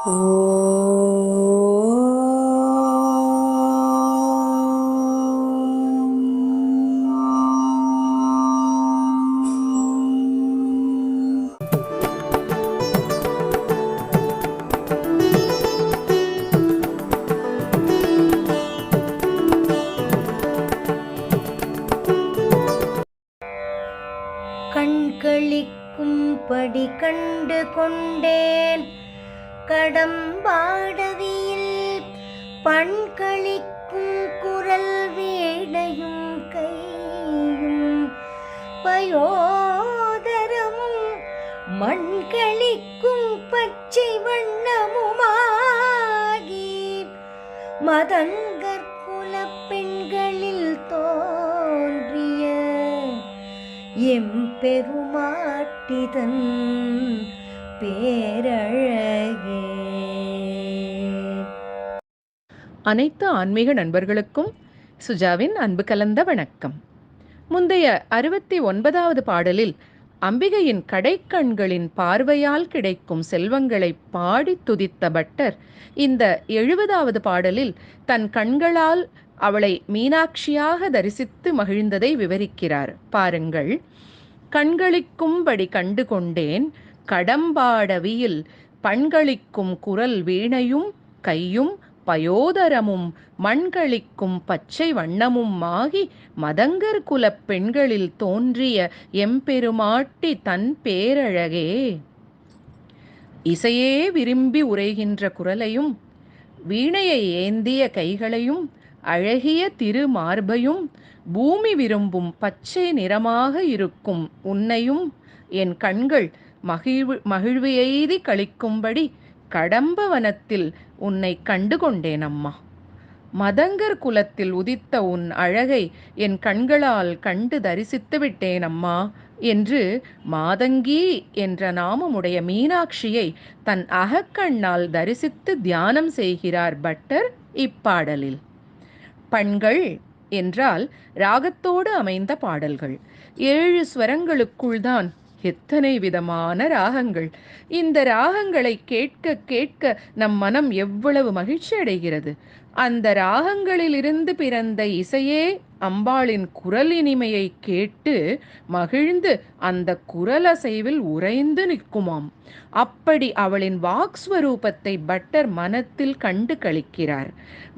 கண்களிக்கும்படி கண்டு கொண்டேன் கடம்பாடவியில் பண்களிக்கும் குரல் வீணையும் கையும் பயோதரமும் மண்களிக்கும் பச்சை வண்ணமுமாகி மதங்கற்குல பெண்களில் தோன்றிய எம்பெருமாட்டிதன் பேரழகே. அனைத்து ஆன்மீக நண்பர்களுக்கும் சுஜாவின் அன்பு கலந்த வணக்கம். முந்தைய 69வது பாடலில் அம்பிகையின் கடைக்கண்களின் பார்வையால் கிடைக்கும் செல்வங்களை பாடி துதித்த பட்டர் இந்த 70வது பாடலில் தன் கண்களால் அவளை மீனாட்சியாக தரிசித்து மகிழ்ந்ததை விவரிக்கிறார். பாருங்கள். கண்களிக்கும்படி கண்டு கொண்டேன் கடம்பாடவியில் பண்களிக்கும் குரல் வீணையும் கையும் பயோதரமும் மண்களிக்கும் பச்சை வண்ணமும் ஆகி மதங்கர் குலப் பெண்களில் தோன்றிய எம்பெருமாட்டி தன் பேரழகே. இசையே விரும்பி உரைகின்ற குரலையும் வீணையை ஏந்திய கைகளையும் அழகிய திருமார்பையும் பூமி விரும்பும் பச்சை நிறமாக இருக்கும் உன்னையும் என் கண்கள் மகிழ்வு எய்தி கழிக்கும்படி கடம்பவனத்தில் உன்னை கண்டு கொண்டேன் அம்மா. மதங்கர் குலத்தில் உதித்த உன் அழகை என் கண்களால் கண்டு தரிசித்து விட்டேன் அம்மா என்று மாதங்கி என்ற நாமமுடைய மீனாட்சியை தன் அகக்கண்ணால் தரிசித்து தியானம் செய்கிறார் பட்டர் இப்பாடலில். பண்கள் என்றால் ராகத்தோடு அமைந்த பாடல்கள். 7 ஸ்வரங்களுக்குள் தான் எத்தனை விதமான ராகங்கள்! இந்த ராகங்களை கேட்க கேட்க நம் மனம் எவ்வளவு மகிழ்ச்சி அடைகிறது! அந்த ராகங்களிலிருந்து பிறந்த இசையே அம்பாளின் குரல் இனிமையை கேட்டு மகிழ்ந்து அந்த குரலசைவில் உறைந்து நிற்குமாம். அப்படி அவளின் வாக்ஸ்வரூபத்தை பட்டர் மனத்தில் கண்டு களிக்கிறார்.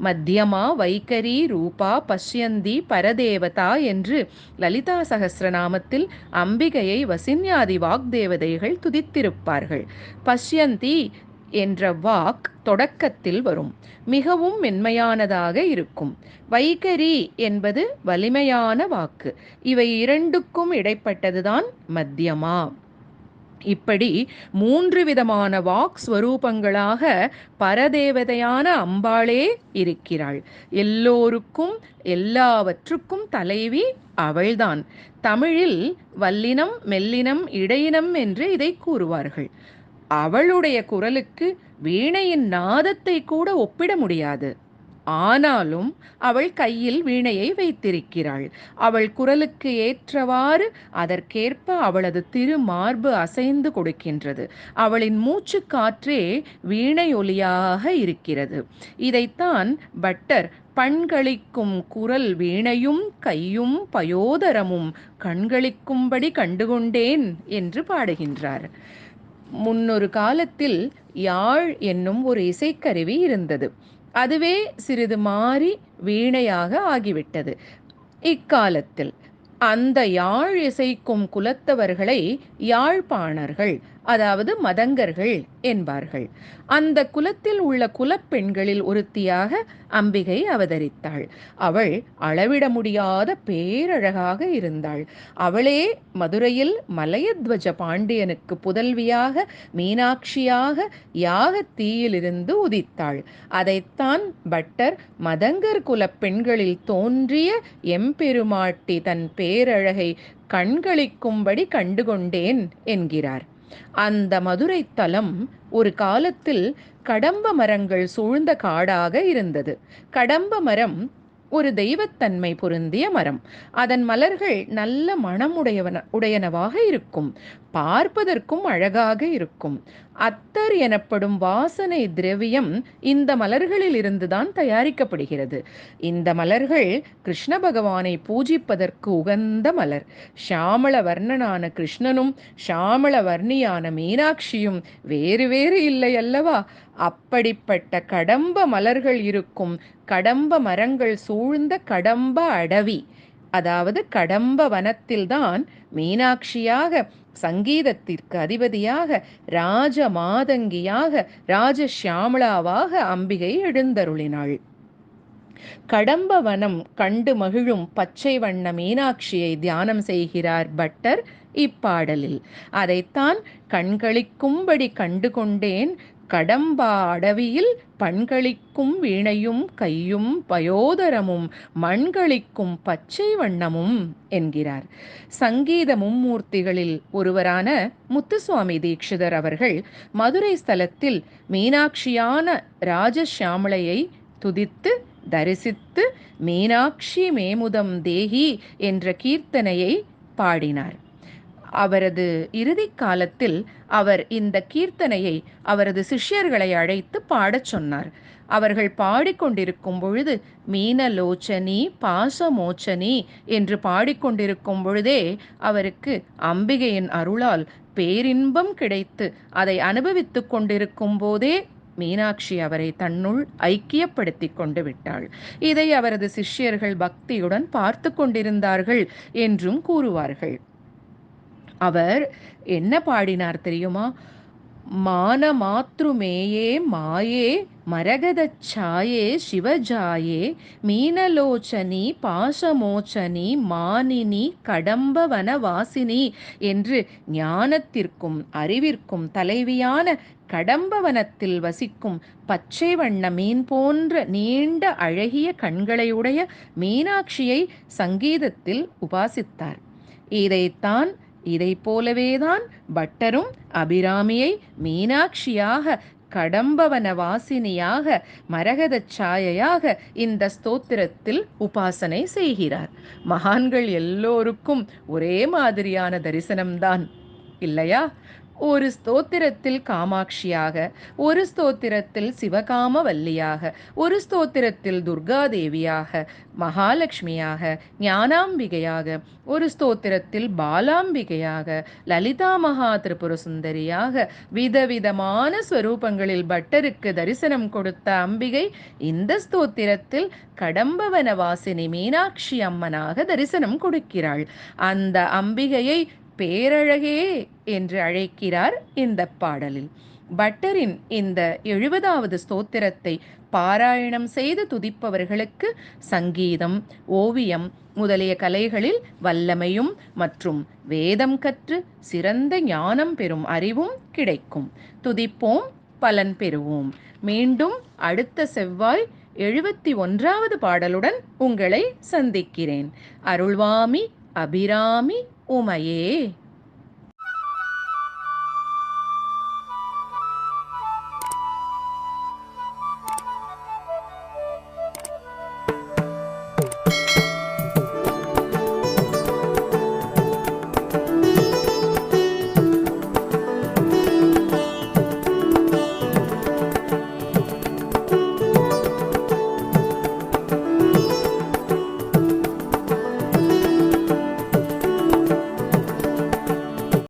மத்தியமா வைகரி ரூபா பஷ்யந்தி பரதேவதா என்று லலிதா சகஸ்ரநாமத்தில் அம்பிகையை வசின்யாதி வாக்தேவதைகள் துதித்திருப்பார்கள். பஷ்யந்தி என்ற வாக் தொடக்கத்தில் வரும். மிகவும் மென்மையானதாக இருக்கும். வைகரி என்பது வலிமையான வாக்கு. இவை இரண்டுக்கும் இடைப்பட்டதுதான் மத்தியமா. இப்படி 3 விதமான வாக் ஸ்வரூபங்களாக பரதேவதையான அம்பாளே இருக்கிறாள். எல்லோருக்கும் எல்லாவற்றுக்கும் தலைவி அவள்தான். தமிழில் வல்லினம் மெல்லினம் இடையினம் என்று இதை கூறுவார்கள். அவளுடைய குரலுக்கு வீணையின் நாதத்தை கூட ஒப்பிட முடியாது. ஆனாலும் அவள் கையில் வீணையை வைத்திருக்கிறாள். அவள் குரலுக்கு ஏற்றவாறு அதற்கேற்ப அவளது திருமார்பு அசைந்து கொடுக்கின்றது. அவளின் மூச்சு காற்றே வீணை ஒலியாக இருக்கிறது. இதைத்தான் பட்டர் பண்களிக்கும் குரல் வீணையும் கையும் பயோதரமும் கண்களிக்கும்படி கண்டுகொண்டேன் என்று பாடுகின்றார். முன்னொரு காலத்தில் யாழ் என்னும் ஒரு இசைக்கருவி இருந்தது. அதுவே சிறிது மாறி வீணையாக ஆகிவிட்டது. இக்காலத்தில் அந்த யாழ் இசைக்கும் குலத்தவர்களை யாழ்ப்பாணர்கள், அதாவது மதங்கர்கள் என்பார்கள். அந்த குலத்தில் உள்ள குலப்பெண்களில் ஒருத்தியாக அம்பிகை அவதரித்தாள். அவள் அளவிட முடியாத பேரழகாக இருந்தாள். அவளே மதுரையில் மலையத்வஜ பாண்டியனுக்கு புதல்வியாக மீனாட்சியாக யாகத் தீயிலிருந்து உதித்தாள். அதைத்தான் பட்டர் மதங்கர் குலப்பெண்களில் தோன்றிய எம்பெருமாட்டி தன் பேரழகை கண்களிக்கும்படி கண்டுகொண்டேன் என்கிறார். அந்த மதுரை தலம் ஒரு காலத்தில் கடம்ப மரங்கள் சூழ்ந்த காடாக இருந்தது. கடம்ப மரம் ஒரு தெய்வத்தன்மை பொருந்திய மரம். அதன் மலர்கள் நல்ல மணமுடையனவாக இருக்கும். பார்ப்பதற்கும் அழகாக இருக்கும். அத்தர் எனப்படும் வாசனை திரவியம் இந்த மலர்களில் இருந்துதான் தயாரிக்கப்படுகிறது. இந்த மலர்கள் கிருஷ்ண பகவானை பூஜிப்பதற்கு உகந்த மலர். ஷாமள வர்ணனான கிருஷ்ணனும் ஷாமள வர்ணியான மீனாட்சியும் வேறு வேறு இல்லை அல்லவா? அப்படிப்பட்ட கடம்ப மலர்கள் இருக்கும் கடம்ப மரங்கள் சூழ்ந்த கடம்ப அடவி, அதாவது கடம்ப வனத்தில்தான் மீனாட்சியாக, சங்கீதத்திற்கு அதிபதியாக, ராஜ மாதங்கியாக, ராஜசியாமளாவாக அம்பிகை எழுந்தருளினாள். கடம்ப வனம் கண்டு மகிழும் பச்சை வண்ண மீனாட்சியை தியானம் செய்கிறார் பட்டர் இப்பாடலில். அதைத்தான் கண்களிக்கும்படி கண்டு கொண்டேன் கடம்பா அடவியில் பண்களிக்கும் வீணையும் கையும் பயோதரமும் மண்களிக்கும் பச்சை வண்ணமும் என்கிறார். சங்கீத மும்மூர்த்திகளில் ஒருவரான முத்துசுவாமி தீட்சிதர் அவர்கள் மதுரை ஸ்தலத்தில் மீனாட்சியான ராஜசியாமளையை துதித்து தரிசித்து மீனாட்சி மேமுதம் தேகி என்ற கீர்த்தனையை பாடினார். அவரது இறுதி காலத்தில் அவர் இந்த கீர்த்தனையை அவரது சிஷ்யர்களை அழைத்து பாடச் சொன்னார். அவர்கள் பாடிக்கொண்டிருக்கும் பொழுது மீனலோச்சனி பாசமோச்சனி என்று பாடிக்கொண்டிருக்கும் பொழுதே அவருக்கு அம்பிகையின் அருளால் பேரின்பம் கிடைத்து அதை அனுபவித்து கொண்டிருக்கும் போதே மீனாட்சி அவரை தன்னுள் ஐக்கியப்படுத்தி கொண்டு விட்டாள். இதை அவரது சிஷ்யர்கள் பக்தியுடன் பார்த்து கொண்டிருந்தார்கள் என்றும் கூறுவார்கள். அவர் என்ன பாடினார் தெரியுமா? மான மாத்ருமேயே மாயே மரகதச்சாயே சிவஜாயே மீனலோச்சனி பாசமோச்சனி மானினி கடம்பவன வாசினி என்று ஞானத்திற்கும் அறிவிற்கும் தலைவியான கடம்பவனத்தில் வசிக்கும் பச்சை வண்ண மீன் போன்ற நீண்ட அழகிய கண்களையுடைய மீனாட்சியை சங்கீதத்தில் உபாசித்தார். இதை போலவேதான் பட்டரும் அபிராமியை மீனாட்சியாக, கடம்பவன வாசினியாக, மரகதச் சாயையாக இந்த ஸ்தோத்திரத்தில் உபாசனை செய்கிறார். மகான்கள் எல்லோருக்கும் ஒரே மாதிரியான தரிசனம்தான் இல்லையா? ஒரு ஸ்தோத்திரத்தில் காமாட்சியாக, ஒரு ஸ்தோத்திரத்தில் சிவகாமவல்லியாக, ஒரு ஸ்தோத்திரத்தில் துர்காதேவியாக, மகாலட்சுமியாக, ஞானாம்பிகையாக, ஒரு ஸ்தோத்திரத்தில் பாலாம்பிகையாக, லலிதா மகா திரிபுர சுந்தரியாக, விதவிதமான ஸ்வரூபங்களில் பட்டருக்கு தரிசனம் கொடுத்த அம்பிகை இந்த ஸ்தோத்திரத்தில் கடம்பவன வாசினி மீனாட்சி அம்மனாக தரிசனம் கொடுக்கிறாள். அந்த அம்பிகையை பேரழகே என்று அழைக்கிறார் இந்த பாடலில். பட்டரின் இந்த 70வது ஸ்தோத்திரத்தை பாராயணம் செய்து துதிப்பவர்களுக்கு சங்கீதம், ஓவியம் முதலிய கலைகளில் வல்லமையும் மற்றும் வேதம் கற்று சிறந்த ஞானம் பெறும் அறிவும் கிடைக்கும். துதிப்போம், பலன் பெறுவோம். மீண்டும் அடுத்த செவ்வாய் 71வது பாடலுடன் உங்களை சந்திக்கிறேன். அருள்வாமி அபிராமி உமையே.